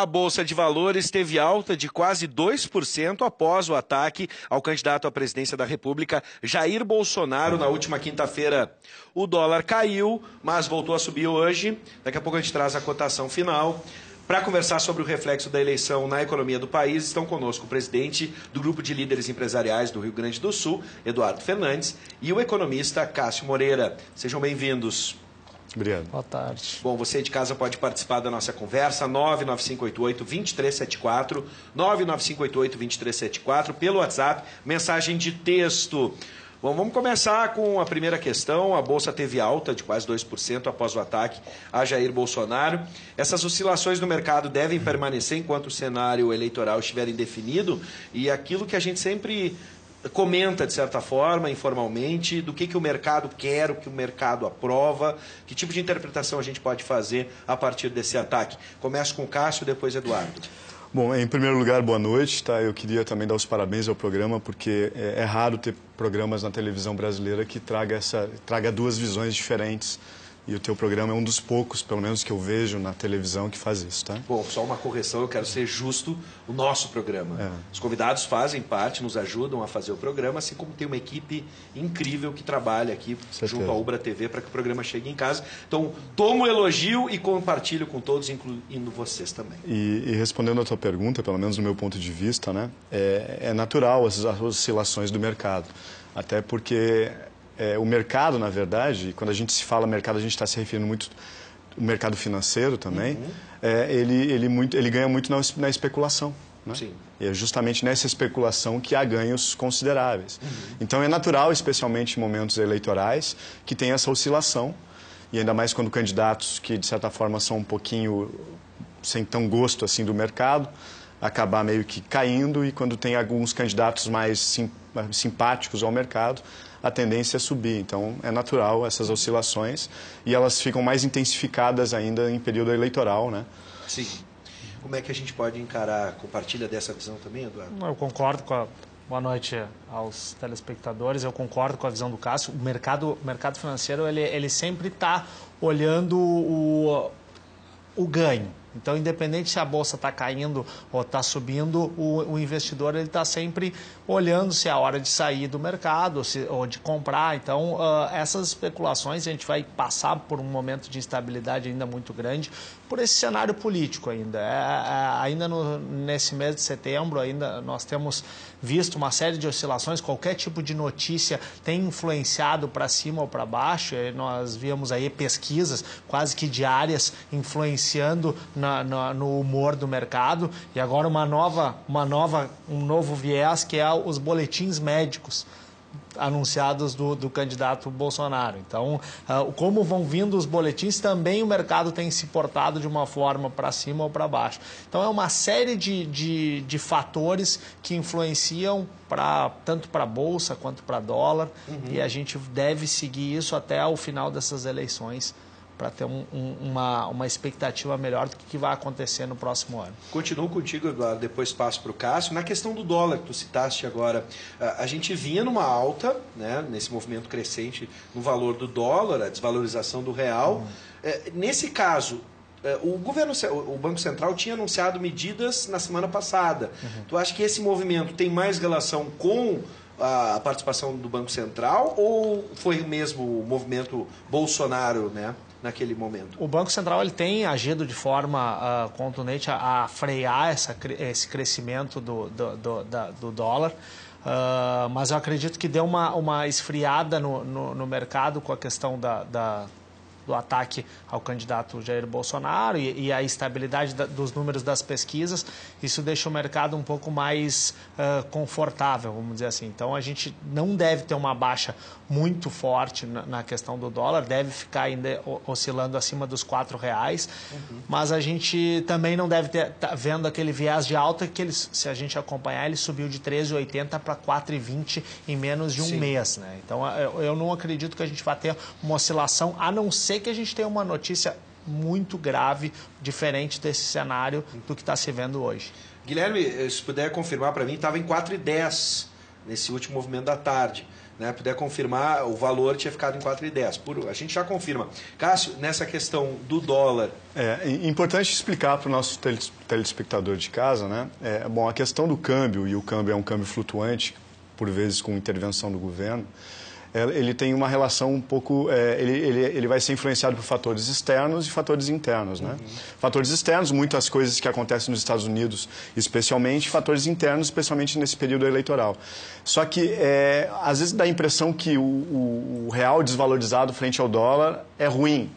A Bolsa de Valores teve alta de quase 2% após o ataque ao candidato à presidência da República, Jair Bolsonaro, na última quinta-feira. O dólar caiu, mas voltou a subir hoje. Daqui a pouco a gente traz a cotação final. Para conversar sobre o reflexo da eleição na economia do país, estão conosco o presidente do Grupo de Líderes Empresariais do Rio Grande do Sul, Eduardo Fernandes, e o economista Cássio Moreira. Sejam bem-vindos. Obrigado. Boa tarde. Bom, você de casa pode participar da nossa conversa, 99588-2374, 99588-2374, pelo WhatsApp, mensagem de texto. Bom, vamos começar com a primeira questão. A Bolsa teve alta de quase 2% após o ataque a Jair Bolsonaro. Essas oscilações no mercado devem permanecer enquanto o cenário eleitoral estiver indefinido, e aquilo que a gente sempre comenta, de certa forma, informalmente, do que o mercado quer, o que o mercado aprova, que tipo de interpretação a gente pode fazer a partir desse ataque. Começo com o Cássio, depois Eduardo. Bom, em primeiro lugar, boa noite. Tá? Eu queria também dar os parabéns ao programa, porque é raro ter programas na televisão brasileira que traga duas visões diferentes. E o teu programa é um dos poucos, pelo menos, que eu vejo na televisão que faz isso, tá? Bom, só uma correção, eu quero ser justo, o nosso programa. Os convidados fazem parte, nos ajudam a fazer o programa, assim como tem uma equipe incrível que trabalha aqui junto à Ubra TV para que o programa chegue em casa. Então, tomo o elogio e compartilho com todos, incluindo vocês também. E respondendo a tua pergunta, pelo menos do meu ponto de vista, né, é natural as oscilações do mercado. Até porque o mercado, na verdade, quando a gente se fala mercado, a gente está se referindo muito ao mercado financeiro também, ele ganha muito na especulação. Né? Sim. E é justamente nessa especulação que há ganhos consideráveis. Então é natural, especialmente em momentos eleitorais, que tem essa oscilação, e ainda mais quando candidatos que, de certa forma, são um pouquinho sem tão gosto assim do mercado, acabar meio que caindo, e quando tem alguns candidatos mais simpáticos ao mercado, a tendência é subir. Então, é natural essas oscilações, e elas ficam mais intensificadas ainda em período eleitoral, né? Sim. Como é que a gente pode encarar, compartilha dessa visão também, Eduardo? Eu concordo com a... Boa noite aos telespectadores. Eu concordo com a visão do Cássio. O mercado financeiro, ele sempre está olhando o ganho. Então, independente se a bolsa está caindo ou está subindo, o investidor está sempre olhando se é a hora de sair do mercado ou de comprar. Então, essas especulações, a gente vai passar por um momento de instabilidade ainda muito grande por esse cenário político ainda. Ainda nesse mês de setembro, ainda nós temos visto uma série de oscilações. Qualquer tipo de notícia tem influenciado para cima ou para baixo. Nós víamos aí pesquisas quase que diárias influenciando no humor do mercado, e agora um novo viés, que é os boletins médicos anunciados do candidato Bolsonaro. Então, como vão vindo os boletins, também o mercado tem se portado de uma forma para cima ou para baixo. Então, é uma série de fatores que influenciam tanto para a Bolsa quanto para dólar, e a gente deve seguir isso até o final dessas eleições, para ter uma expectativa melhor do que vai acontecer no próximo ano. Continuo contigo, Eduardo, depois passo para o Cássio. Na questão do dólar que tu citaste agora, a gente vinha numa alta, né, nesse movimento crescente no valor do dólar, a desvalorização do real. Nesse caso, o Banco Central tinha anunciado medidas na semana passada. Tu acha que esse movimento tem mais relação com a participação do Banco Central, ou foi mesmo o movimento Bolsonaro, né, naquele momento? O Banco Central ele tem agido de forma contundente a frear esse crescimento do dólar, mas eu acredito que deu uma esfriada no mercado com a questão do ataque ao candidato Jair Bolsonaro e a estabilidade dos números das pesquisas. Isso deixa o mercado um pouco mais confortável, vamos dizer assim. Então, a gente não deve ter uma baixa muito forte na questão do dólar, deve ficar ainda oscilando acima dos R$4, mas a gente também não deve estar vendo aquele viés de alta que, se a gente acompanhar, ele subiu de 13,80 para 4,20 em menos de um mês, né? Então, eu não acredito que a gente vai ter uma oscilação, a não ser que a gente tenha uma notícia muito grave, diferente desse cenário do que está se vendo hoje. Guilherme, se puder confirmar para mim, estava em 4,10 nesse último movimento da tarde. né, puder confirmar, o valor tinha ficado em 4,10. A gente já confirma. Cássio, nessa questão do dólar... É importante explicar para o nosso telespectador de casa, né? Bom, a questão do câmbio, e o câmbio é um câmbio flutuante, por vezes com intervenção do governo, ele tem uma relação um pouco... ele vai ser influenciado por fatores externos e fatores internos, né? Fatores externos, muitas coisas que acontecem nos Estados Unidos, especialmente, fatores internos, especialmente nesse período eleitoral. Só que, às vezes, dá a impressão que o real desvalorizado frente ao dólar é ruim,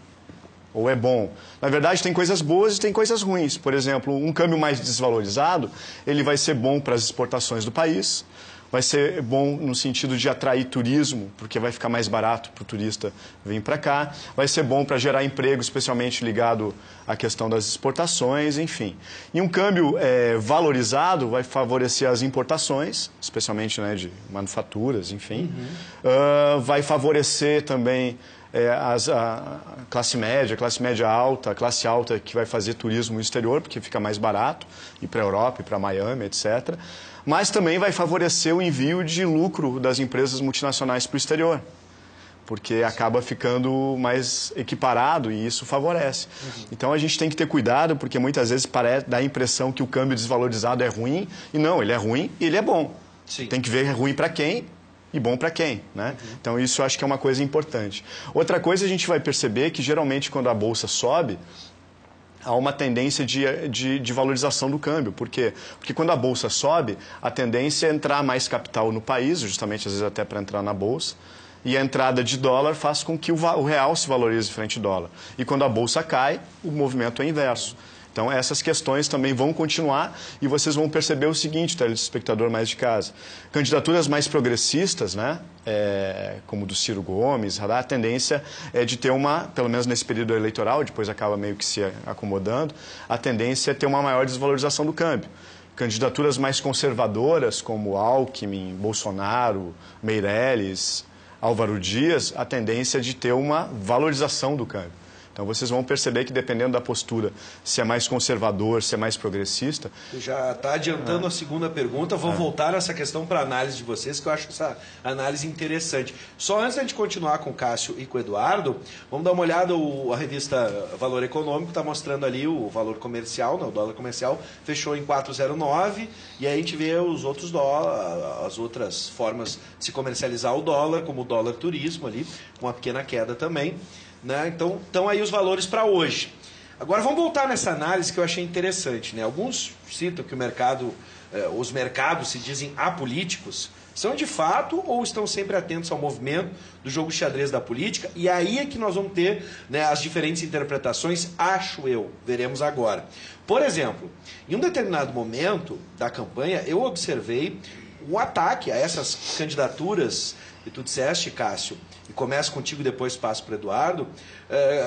ou é bom. Na verdade, tem coisas boas e tem coisas ruins. Por exemplo, um câmbio mais desvalorizado, ele vai ser bom para as exportações do país, vai ser bom no sentido de atrair turismo, porque vai ficar mais barato para o turista vir para cá. Vai ser bom para gerar emprego, especialmente ligado à questão das exportações, enfim. E um câmbio valorizado vai favorecer as importações, especialmente, né, de manufaturas, enfim. Vai favorecer também a classe média alta, a classe alta que vai fazer turismo no exterior, porque fica mais barato, ir para a Europa, ir para Miami, etc. Mas também vai favorecer o envio de lucro das empresas multinacionais para o exterior, porque acaba ficando mais equiparado e isso favorece. Então a gente tem que ter cuidado, porque muitas vezes dá a impressão que o câmbio desvalorizado é ruim, e não, ele é ruim e ele é bom. Sim. Tem que ver ruim para quem e bom para quem, né? Então isso eu acho que é uma coisa importante. Outra coisa, a gente vai perceber que geralmente quando a bolsa sobe, há uma tendência de valorização do câmbio. Por quê? Porque quando a bolsa sobe, a tendência é entrar mais capital no país, justamente às vezes até para entrar na bolsa, e a entrada de dólar faz com que o real se valorize frente ao dólar. E quando a bolsa cai, o movimento é inverso. Então, essas questões também vão continuar e vocês vão perceber o seguinte, telespectador mais de casa. Candidaturas mais progressistas, né, como do Ciro Gomes, a tendência é de ter pelo menos nesse período eleitoral, depois acaba meio que se acomodando, a tendência é ter uma maior desvalorização do câmbio. Candidaturas mais conservadoras, como Alckmin, Bolsonaro, Meirelles, Álvaro Dias, a tendência é de ter uma valorização do câmbio. Então, vocês vão perceber que, dependendo da postura, se é mais conservador, se é mais progressista... Já está adiantando a segunda pergunta, vou voltar essa questão para a análise de vocês, que eu acho essa análise interessante. Só antes da gente continuar com o Cássio e com o Eduardo, vamos dar uma olhada, a revista Valor Econômico está mostrando ali o valor comercial, o dólar comercial fechou em 4,09, e aí a gente vê os outros as outras formas de se comercializar o dólar, como o dólar turismo ali, com uma pequena queda também. Né? Então, estão aí os valores para hoje. Agora, vamos voltar nessa análise que eu achei interessante. Né? Alguns citam que os mercados se dizem apolíticos. São de fato ou estão sempre atentos ao movimento do jogo xadrez da política? E aí é que nós vamos ter, né, as diferentes interpretações, acho eu. Veremos agora. Por exemplo, em um determinado momento da campanha, eu observei um ataque a essas candidaturas, e tu disseste, Cássio, e começo contigo e depois passo para o Eduardo.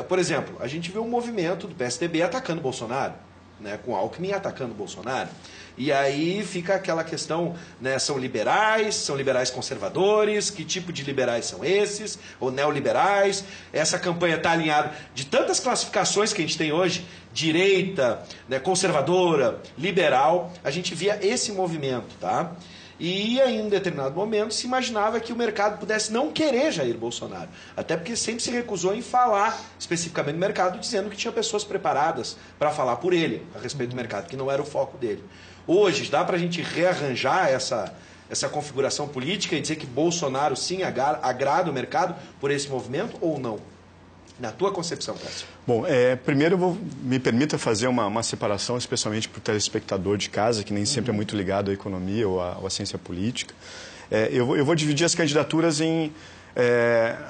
Por exemplo, a gente vê um movimento do PSDB atacando Bolsonaro, né, com Alckmin atacando Bolsonaro. E aí fica aquela questão, né, são liberais conservadores, que tipo de liberais são esses, ou neoliberais? Essa campanha está alinhada de tantas classificações que a gente tem hoje, direita, né, conservadora, liberal, a gente via esse movimento, tá? E aí, em um determinado momento, se imaginava que o mercado pudesse não querer Jair Bolsonaro. Até porque sempre se recusou em falar especificamente do mercado, dizendo que tinha pessoas preparadas para falar por ele, a respeito do mercado, que não era o foco dele. Hoje, dá para a gente rearranjar essa configuração política e dizer que Bolsonaro sim agrada o mercado por esse movimento ou não? Na tua concepção, Cássio. Bom, primeiro me permita fazer uma separação, especialmente para o telespectador de casa, que nem sempre é muito ligado à economia ou à ciência política. Eu vou dividir as candidaturas em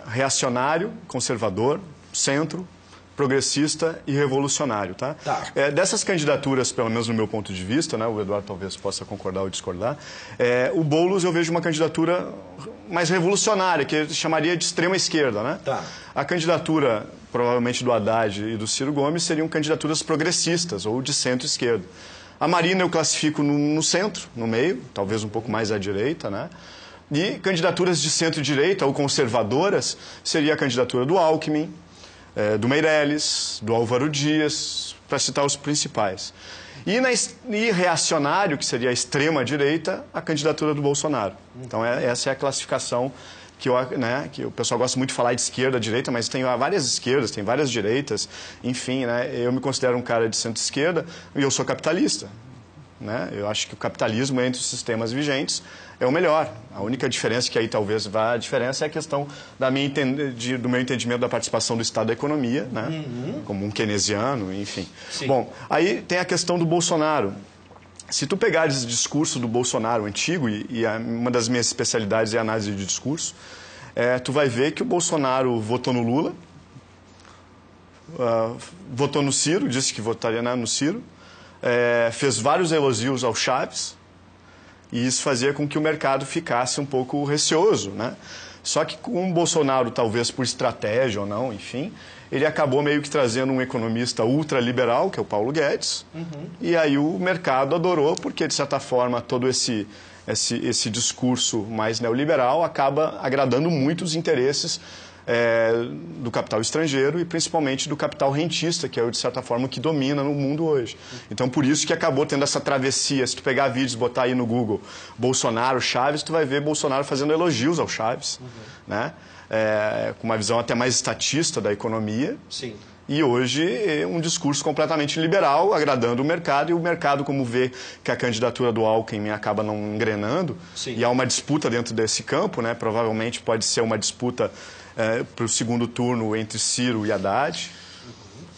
reacionário, conservador, centro, progressista e revolucionário. Tá? Dessas candidaturas, pelo menos no meu ponto de vista, né, o Eduardo talvez possa concordar ou discordar, o Boulos eu vejo uma candidatura mais revolucionária, que eu chamaria de extrema esquerda. Né? A candidatura, provavelmente, do Haddad e do Ciro Gomes seriam candidaturas progressistas ou de centro-esquerda. A Marina eu classifico no centro, no meio, talvez um pouco mais à direita, né? E candidaturas de centro-direita ou conservadoras seria a candidatura do Alckmin, do Meirelles, do Álvaro Dias, para citar os principais. E reacionário, que seria a extrema-direita, a candidatura do Bolsonaro. Então, essa é a classificação que o pessoal gosta muito de falar de esquerda, direita, mas tem várias esquerdas, tem várias direitas, enfim, né? Eu me considero um cara de centro-esquerda e eu sou capitalista. Né? Eu acho que o capitalismo entre os sistemas vigentes é o melhor. A única diferença que aí talvez vá a diferença é a questão do meu entendimento da participação do Estado da economia, né? Como um keynesiano, enfim. Sim. Bom, aí tem a questão do Bolsonaro. Se tu pegares o discurso do Bolsonaro antigo, uma das minhas especialidades é a análise de discurso, tu vai ver que o Bolsonaro votou no Lula, votou no Ciro, disse que votaria no Ciro, fez vários elogios ao Chaves, e isso fazia com que o mercado ficasse um pouco receoso, né? Só que com o Bolsonaro, talvez por estratégia ou não, enfim, ele acabou meio que trazendo um economista ultraliberal, que é o Paulo Guedes, e aí o mercado adorou, porque, de certa forma, todo esse discurso mais neoliberal acaba agradando muito os interesses do capital estrangeiro e principalmente do capital rentista, que é, de certa forma, o que domina no mundo hoje. Então, por isso que acabou tendo essa travessia. Se tu pegar vídeos e botar aí no Google Bolsonaro, Chaves, tu vai ver Bolsonaro fazendo elogios ao Chaves, né? Com uma visão até mais estatista da economia. Sim. E hoje um discurso completamente liberal, agradando o mercado, e o mercado, como vê que a candidatura do Alckmin acaba não engrenando, Sim. e há uma disputa dentro desse campo, né? Provavelmente pode ser uma disputa para o segundo turno entre Ciro e Haddad,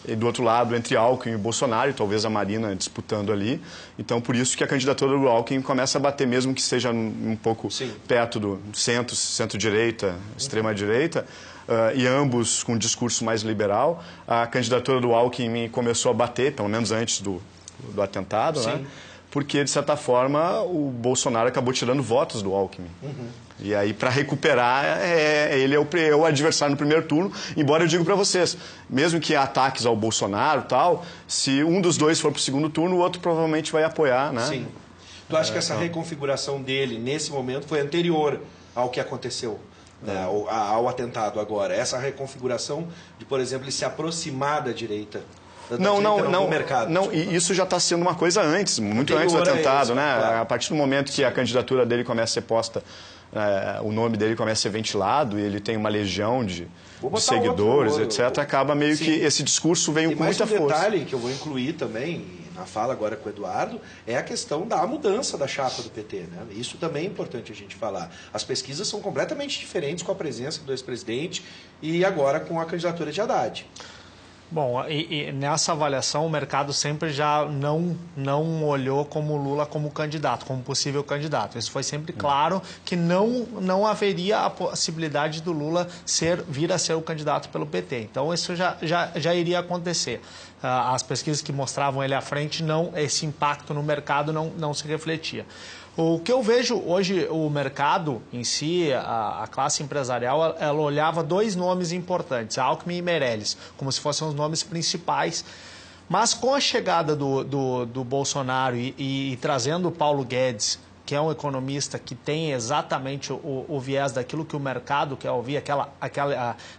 e do outro lado entre Alckmin e Bolsonaro, e talvez a Marina disputando ali. Então, por isso que a candidatura do Alckmin começa a bater, mesmo que esteja um pouco perto do centro-direita, extrema-direita, e ambos com um discurso mais liberal. A candidatura do Alckmin começou a bater, pelo menos antes do atentado, né? Porque, de certa forma, o Bolsonaro acabou tirando votos do Alckmin. E aí, para recuperar, ele é o adversário no primeiro turno. Embora eu digo para vocês, mesmo que há ataques ao Bolsonaro e tal, se um dos dois for para o segundo turno, o outro provavelmente vai apoiar, né? Sim. Tu acha que essa reconfiguração dele, nesse momento, foi anterior ao que aconteceu, né, ao atentado agora? Essa reconfiguração de, por exemplo, ele se aproximar da direita? Não, mercado, e isso já está sendo uma coisa antes, muito antes do atentado, né? Claro. A partir do momento que a candidatura dele começa a ser posta, o nome dele começa a ser ventilado e ele tem uma legião de seguidores, etc., acaba meio que esse discurso veio com muita força. Um detalhe que eu vou incluir também na fala agora com o Eduardo é a questão da mudança da chapa do PT, né? Isso também é importante a gente falar. As pesquisas são completamente diferentes com a presença do ex-presidente e agora com a candidatura de Haddad. Bom, e nessa avaliação o mercado sempre já não olhou como Lula como candidato, como possível candidato. Isso foi sempre claro que não haveria a possibilidade do Lula vir a ser o candidato pelo PT. Então isso já iria acontecer. As pesquisas que mostravam ele à frente, esse impacto no mercado não se refletia. O que eu vejo hoje, o mercado em si, a classe empresarial, ela olhava dois nomes importantes, Alckmin e Meirelles, como se fossem os nomes principais. Mas com a chegada do Bolsonaro e trazendo o Paulo Guedes, que é um economista que tem exatamente o viés daquilo que o mercado quer ouvir,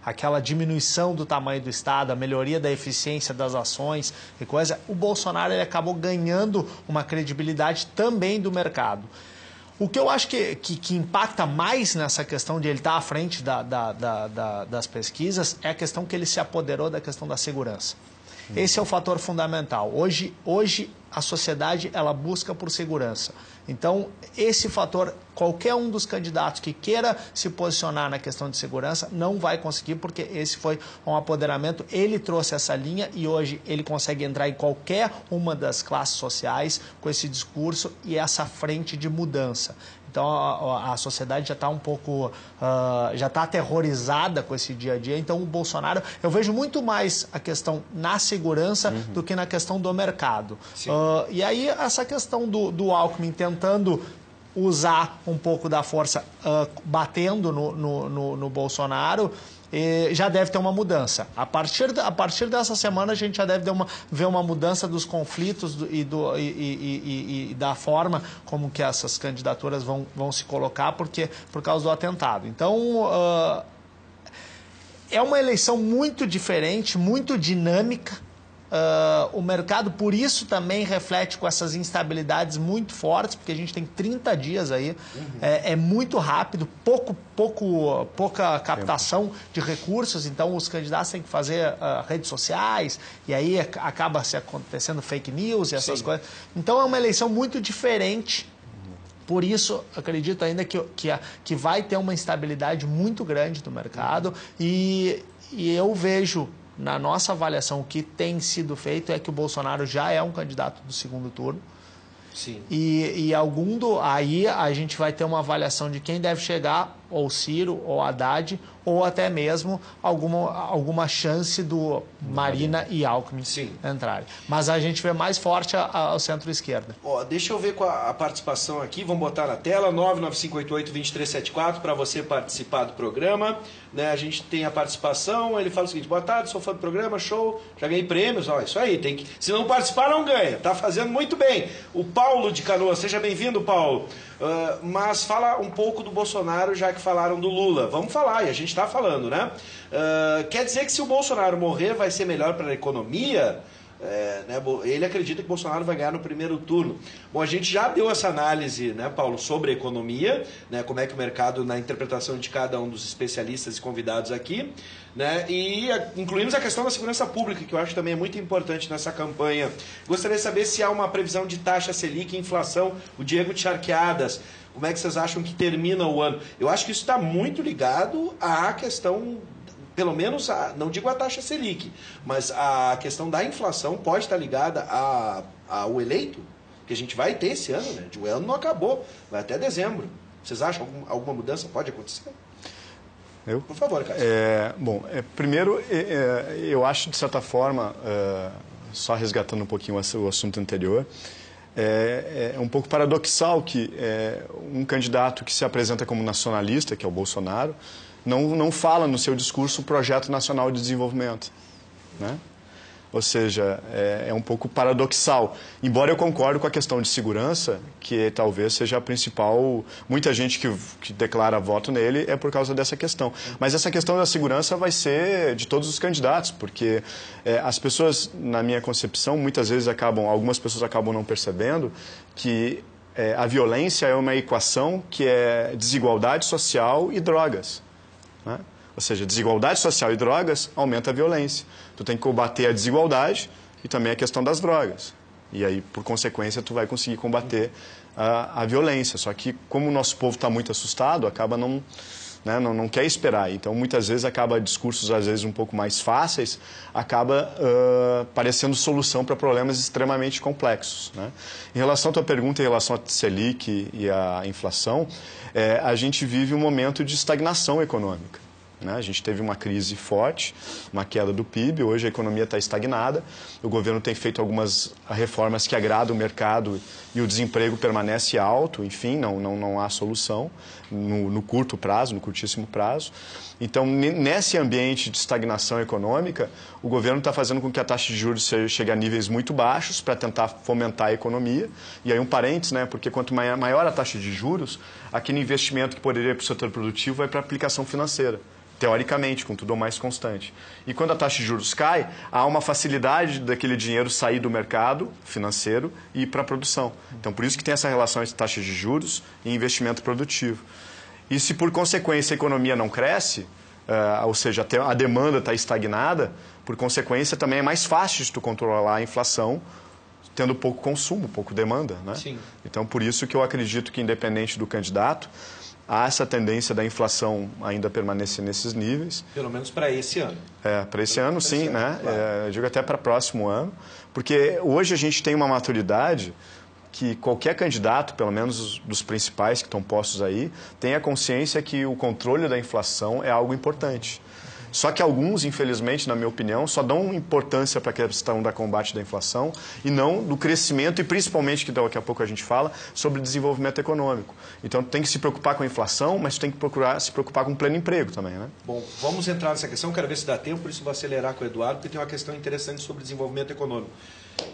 aquela diminuição do tamanho do Estado, a melhoria da eficiência das ações e coisa, o Bolsonaro ele acabou ganhando uma credibilidade também do mercado. O que eu acho que impacta mais nessa questão de ele estar à frente das pesquisas é a questão que ele se apoderou da questão da segurança. Esse é o fator fundamental. Hoje a sociedade ela busca por segurança. Então, esse fator, qualquer um dos candidatos que queira se posicionar na questão de segurança não vai conseguir, porque esse foi um apoderamento. Ele trouxe essa linha e hoje ele consegue entrar em qualquer uma das classes sociais com esse discurso e essa frente de mudança. Então, a sociedade já está um pouco, já está aterrorizada com esse dia a dia. Então, o Bolsonaro, eu vejo muito mais a questão na segurança do que na questão do mercado. E aí, essa questão do Alckmin tentando usar um pouco da força, batendo no Bolsonaro, já deve ter uma mudança. A partir dessa semana a gente já deve ver uma mudança dos conflitos e da forma como que essas candidaturas vão se colocar por causa do atentado. Então, é uma eleição muito diferente, muito dinâmica, O mercado, por isso, também reflete com essas instabilidades muito fortes, porque a gente tem 30 dias aí, é muito rápido, pouca captação de recursos, então os candidatos têm que fazer redes sociais, e aí acaba se acontecendo fake news e essas coisas. Então é uma eleição muito diferente. Por isso, acredito ainda que vai ter uma instabilidade muito grande do mercado e eu vejo, na nossa avaliação, o que tem sido feito é que o Bolsonaro já é um candidato do segundo turno. Sim. Aí a gente vai ter uma avaliação de quem deve chegar, ou Ciro, ou Haddad, ou até mesmo alguma chance do Marina e Alckmin entrarem. Mas a gente vê mais forte ao centro-esquerda. Deixa eu ver com a participação aqui, vamos botar na tela, 99588-2374, para você participar do programa. Né? A gente tem a participação, ele fala o seguinte: boa tarde, sou fã do programa, show, já ganhei prêmios, isso aí, se não participar não ganha, tá fazendo muito bem. O Paulo de Canoas, seja bem-vindo, Paulo. Mas fala um pouco do Bolsonaro, já que falaram do Lula. Vamos falar, e a gente está falando, né? Quer dizer que se o Bolsonaro morrer vai ser melhor para a economia? Ele acredita que Bolsonaro vai ganhar no primeiro turno. Bom, a gente já deu essa análise, né, Paulo, sobre a economia, né, como é que o mercado, na interpretação de cada um dos especialistas e convidados aqui, né, e incluímos a questão da segurança pública, que eu acho que também é muito importante nessa campanha. Gostaria de saber se há uma previsão de taxa Selic e inflação. O Diego de Charqueadas, como é que vocês acham que termina o ano? Eu acho que isso está muito ligado à questão, pelo menos, não digo a taxa Selic, mas a questão da inflação pode estar ligada ao eleito, que a gente vai ter esse ano, né? O ano não acabou, vai até dezembro. Vocês acham que alguma mudança pode acontecer? Por favor, Cássio. Primeiro, eu acho, de certa forma, só resgatando um pouquinho o assunto anterior, é um pouco paradoxal que um candidato que se apresenta como nacionalista, que é o Bolsonaro, não fala no seu discurso o Projeto Nacional de Desenvolvimento, né? Ou seja, é um pouco paradoxal. Embora eu concorde com a questão de segurança, que talvez seja a principal. Muita gente que declara voto nele é por causa dessa questão. Mas essa questão da segurança vai ser de todos os candidatos, porque as pessoas, na minha concepção, muitas vezes algumas pessoas acabam não percebendo que a violência é uma equação que é desigualdade social e drogas, né? Ou seja, desigualdade social e drogas aumenta a violência. Tu tem que combater a desigualdade e também a questão das drogas. E aí, por consequência, tu vai conseguir combater a violência. Só que, como o nosso povo está muito assustado, acaba não quer esperar. Então, muitas vezes, acaba discursos, às vezes, um pouco mais fáceis, acaba parecendo solução para problemas extremamente complexos, né? Em relação à tua pergunta, em relação à Selic e à inflação, a gente vive um momento de estagnação econômica, né? A gente teve uma crise forte, uma queda do PIB, hoje a economia está estagnada, o governo tem feito algumas reformas que agradam o mercado e o desemprego permanece alto, enfim, não há solução no curto prazo, no curtíssimo prazo. Então, nesse ambiente de estagnação econômica, o governo está fazendo com que a taxa de juros chegue a níveis muito baixos para tentar fomentar a economia. E aí um parênteses, né? Porque quanto maior a taxa de juros, aquele investimento que poderia ir para o setor produtivo vai para a aplicação financeira, teoricamente, com tudo mais constante. E quando a taxa de juros cai, há uma facilidade daquele dinheiro sair do mercado financeiro e ir para a produção. Então, por isso que tem essa relação entre taxa de juros e investimento produtivo. E se, por consequência, a economia não cresce, ou seja, a demanda está estagnada, por consequência, também é mais fácil de tu controlar a inflação, tendo pouco consumo, pouco demanda, né? Sim. Então, por isso que eu acredito que, independente do candidato, há essa tendência da inflação ainda permanecer nesses níveis. Pelo menos para esse ano. Para esse ano, sim, né? Claro. Eu digo até para o próximo ano, porque hoje a gente tem uma maturidade que qualquer candidato, pelo menos dos principais que estão postos aí, tenha consciência que o controle da inflação é algo importante. Só que alguns, infelizmente, na minha opinião, só dão importância para a questão da combate da inflação e não do crescimento e, principalmente, que daqui a pouco a gente fala, sobre desenvolvimento econômico. Então, tem que se preocupar com a inflação, mas tem que se preocupar com o pleno emprego também, né? Bom, vamos entrar nessa questão, quero ver se dá tempo, por isso vou acelerar com o Eduardo, porque tem uma questão interessante sobre desenvolvimento econômico.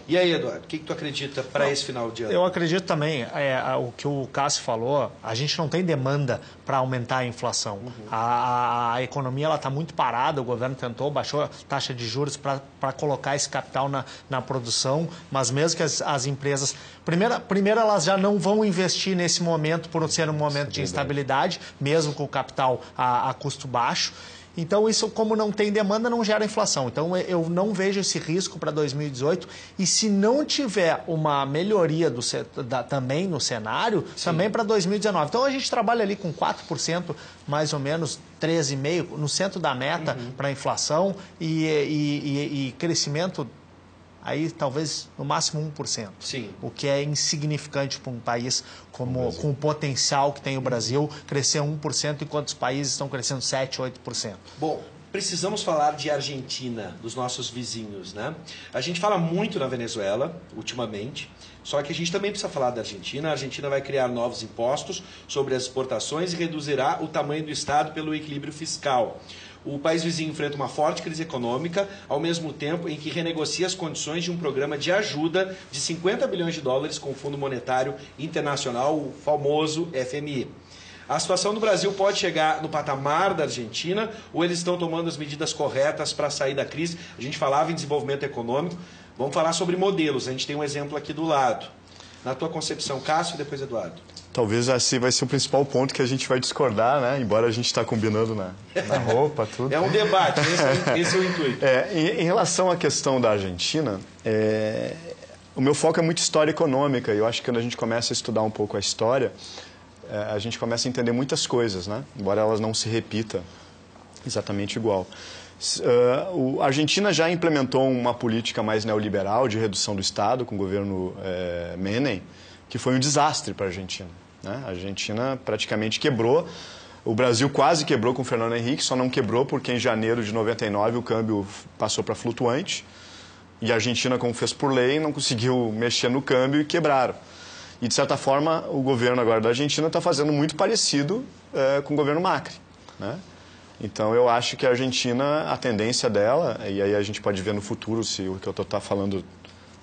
E aí, Eduardo, o que tu acredita para esse final de ano? Eu acredito também, o que o Cássio falou, a gente não tem demanda para aumentar a inflação. A economia está muito parada, o governo tentou, baixou a taxa de juros para colocar esse capital na produção, mas mesmo que as empresas... Primeiro, elas já não vão investir nesse momento por ser um momento de instabilidade, mesmo com o capital a custo baixo. Então, isso, como não tem demanda, não gera inflação. Então, eu não vejo esse risco para 2018. E se não tiver uma melhoria também no cenário, também para 2019. Então, a gente trabalha ali com 4%, mais ou menos, 13,5% no centro da meta para a inflação e crescimento... aí talvez no máximo 1%. Sim. O que é insignificante para um país com o potencial que tem o Brasil, crescer 1%, enquanto os países estão crescendo 7%, 8%. Bom, precisamos falar de Argentina, dos nossos vizinhos, né? A gente fala muito na Venezuela, ultimamente, só que a gente também precisa falar da Argentina. A Argentina vai criar novos impostos sobre as exportações e reduzirá o tamanho do Estado pelo equilíbrio fiscal. O país vizinho enfrenta uma forte crise econômica, ao mesmo tempo em que renegocia as condições de um programa de ajuda de 50 bilhões de dólares com o Fundo Monetário Internacional, o famoso FMI. A situação do Brasil pode chegar no patamar da Argentina ou eles estão tomando as medidas corretas para sair da crise? A gente falava em desenvolvimento econômico, vamos falar sobre modelos. A gente tem um exemplo aqui do lado. Na tua concepção, Cássio, e depois Eduardo. Talvez esse vai ser o principal ponto que a gente vai discordar, né? Embora a gente está combinando na roupa, tudo. É um debate, esse é o intuito. Em relação à questão da Argentina, o meu foco é muito história econômica. E eu acho que quando a gente começa a estudar um pouco a história, a gente começa a entender muitas coisas, né? Embora elas não se repitam exatamente igual. A Argentina já implementou uma política mais neoliberal de redução do Estado com o governo Menem, que foi um desastre para a Argentina. Né? A Argentina praticamente quebrou. O Brasil quase quebrou com o Fernando Henrique, só não quebrou porque em janeiro de 99 o câmbio passou para flutuante. E a Argentina, como fez por lei, não conseguiu mexer no câmbio e quebraram. E, de certa forma, o governo agora da Argentina está fazendo muito parecido com o governo Macri. Né? Então, eu acho que a Argentina, a tendência dela, e aí a gente pode ver no futuro se o que eu estou falando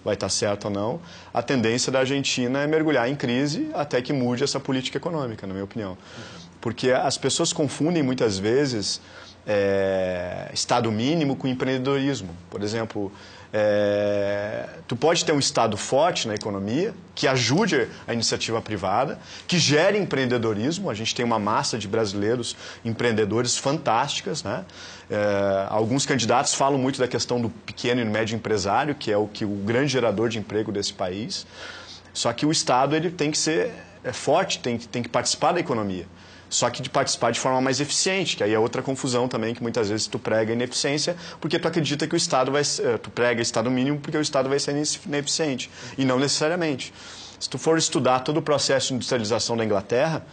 vai estar certo ou não, a tendência da Argentina é mergulhar em crise até que mude essa política econômica, na minha opinião. Porque as pessoas confundem muitas vezes Estado mínimo com empreendedorismo. Por exemplo, tu pode ter um Estado forte na economia, que ajude a iniciativa privada, que gere empreendedorismo. A gente tem uma massa de brasileiros empreendedores fantásticas, né? Alguns candidatos falam muito da questão do pequeno e médio empresário, que é o grande gerador de emprego desse país. Só que o Estado ele tem que ser forte, tem que participar da economia. Só que de participar de forma mais eficiente, que aí é outra confusão também, que muitas vezes tu prega ineficiência, porque tu acredita que o Estado tu prega Estado mínimo porque o Estado vai ser ineficiente, e não necessariamente. Se tu for estudar todo o processo de industrialização da Inglaterra,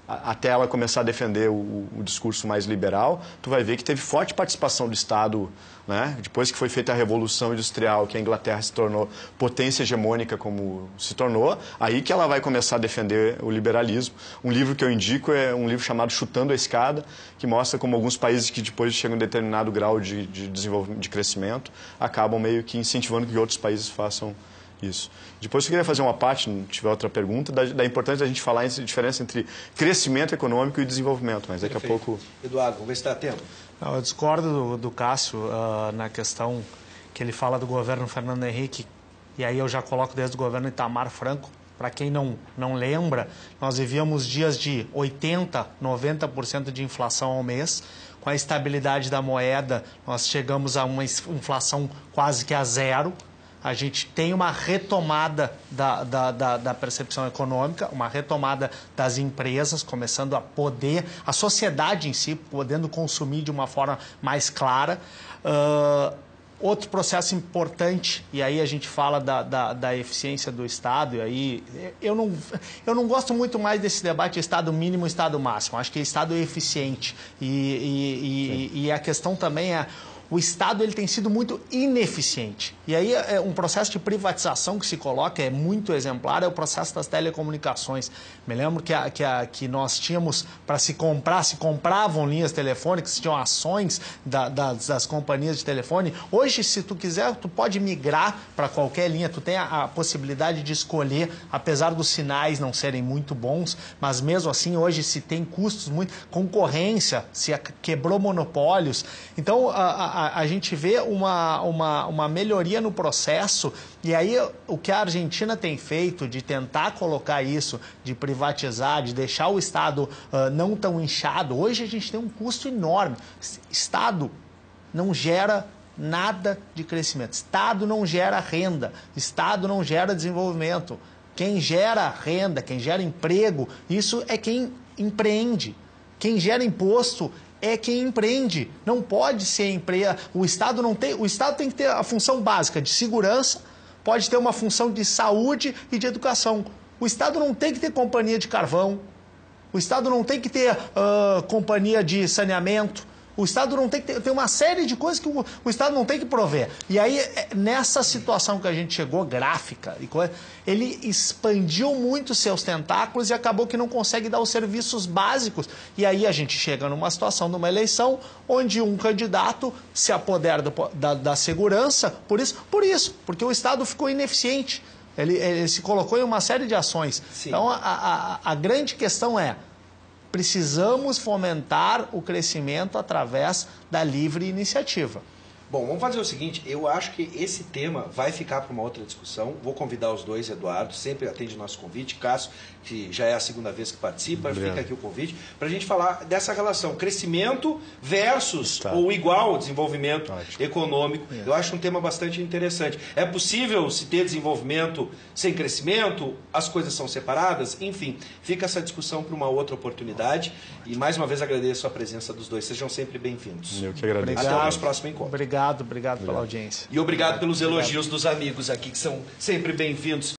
até ela começar a defender o discurso mais liberal, tu vai ver que teve forte participação do Estado, né? Depois que foi feita a Revolução Industrial, que a Inglaterra se tornou potência hegemônica como se tornou, aí que ela vai começar a defender o liberalismo. Um livro que eu indico é um livro chamado Chutando a Escada, que mostra como alguns países que depois chegam a um determinado grau de desenvolvimento, de crescimento, acabam meio que incentivando que outros países façam isso. Depois eu queria fazer uma parte, se não tiver outra pergunta, da importância da gente falar a diferença entre crescimento econômico e desenvolvimento, mas daqui a pouco... Eduardo, vamos ver se dá tempo. Não, eu discordo do Cássio na questão que ele fala do governo Fernando Henrique, e aí eu já coloco desde o governo Itamar Franco. Para quem não lembra, nós vivíamos dias de 80%, 90% de inflação ao mês. Com a estabilidade da moeda, nós chegamos a uma inflação quase que a zero. A gente tem uma retomada da percepção econômica, uma retomada das empresas, começando a poder, a sociedade em si, podendo consumir de uma forma mais clara. Outro processo importante, e aí a gente fala da eficiência do Estado, e aí eu não gosto muito mais desse debate de Estado mínimo e Estado máximo. Acho que Estado é eficiente. E a questão também é o Estado ele tem sido muito ineficiente. E aí um processo de privatização que se coloca, é muito exemplar, é o processo das telecomunicações. Me lembro que nós tínhamos, para se compravam linhas telefônicas, se tinham ações das companhias de telefone. Hoje, se tu quiser, tu pode migrar para qualquer linha, tu tem a possibilidade de escolher, apesar dos sinais não serem muito bons, mas mesmo assim hoje se tem custos muito, concorrência, se quebrou monopólios. Então a gente vê uma melhoria no processo, e aí o que a Argentina tem feito de tentar colocar isso, de privatizar, de deixar o Estado não tão inchado. Hoje a gente tem um custo enorme. Estado não gera nada de crescimento. Estado não gera renda. Estado não gera desenvolvimento. Quem gera renda, quem gera emprego, isso é quem empreende. Quem gera imposto é quem empreende. Não pode ser empresa. O Estado tem que ter a função básica de segurança, pode ter uma função de saúde e de educação. O Estado não tem que ter companhia de carvão. O Estado não tem que ter companhia de saneamento. O Estado não tem que ter... Tem uma série de coisas que o Estado não tem que prover. E aí, nessa situação que a gente chegou, gráfica, ele expandiu muito seus tentáculos e acabou que não consegue dar os serviços básicos. E aí a gente chega numa situação, numa eleição, onde um candidato se apodera da segurança, porque o Estado ficou ineficiente. Ele se colocou em uma série de ações. Sim. Então, a grande questão é: precisamos fomentar o crescimento através da livre iniciativa. Bom, vamos fazer o seguinte, eu acho que esse tema vai ficar para uma outra discussão. Vou convidar os dois, Eduardo, sempre atende o nosso convite. Cássio, que já é a segunda vez que participa, fica aqui o convite, para a gente falar dessa relação crescimento versus ou igual desenvolvimento econômico. Eu acho um tema bastante interessante. É possível se ter desenvolvimento sem crescimento? As coisas são separadas? Enfim, fica essa discussão para uma outra oportunidade. E mais uma vez agradeço a presença dos dois. Sejam sempre bem-vindos. Eu que agradeço. Até o nosso próximo encontro. Obrigado pela audiência. E obrigado pelos elogios dos amigos aqui, que são sempre bem-vindos.